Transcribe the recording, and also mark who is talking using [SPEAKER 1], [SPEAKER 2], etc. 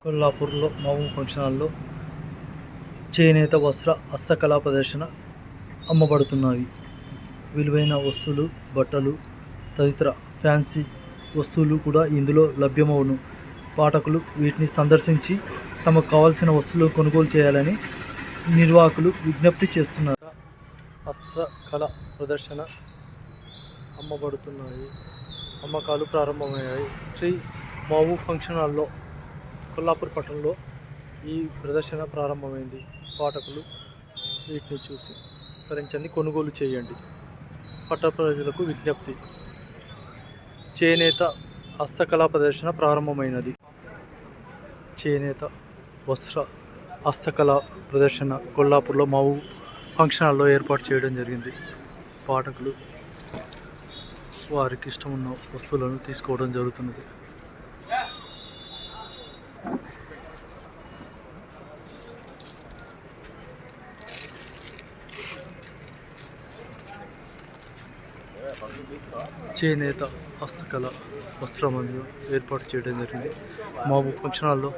[SPEAKER 1] కొల్లాపూర్లో Mahabub function హాల్లో చేనేత వస్త్ర హస్తకళా ప్రదర్శన అమ్మబడుతున్నాయి. విలువైన వస్తువులు, బట్టలు తదితర ఫ్యాన్సీ వస్తువులు కూడా ఇందులో లభ్యమవును. పాఠకులు వీటిని సందర్శించి తమకు కావలసిన వస్తువులు కొనుగోలు చేయాలని నిర్వాహకులు విజ్ఞప్తి చేస్తున్నారు. హస్తకళ ప్రదర్శన అమ్మబడుతున్నాయి. అమ్మకాలు ప్రారంభమయ్యాయి. శ్రీ మహబూబ్ ఫంక్షన్ హాల్లో కొల్లాపూర్ పట్టణంలో ఈ ప్రదర్శన ప్రారంభమైంది. పాఠకులు వీటిని చూసి భరించండి, కొనుగోలు చేయండి. పట్టణ ప్రజలకు విజ్ఞప్తి. చేనేత హస్తకళా ప్రదర్శన ప్రారంభమైనది. చేనేత వస్త్ర హస్తకళా ప్రదర్శన కొల్లాపూర్లో మహబూబ్ ఫంక్షన్ హాల్లో ఏర్పాటు చేయడం జరిగింది. పాఠకులు వారికి ఇష్టమున్న వస్తువులను తీసుకోవడం జరుగుతున్నది. చేనేత హస్తకళ వస్త్రమందిరం ఏర్పాటు చేయడం జరిగింది మహబూబ్ ఫంక్షన్ హాల్లో.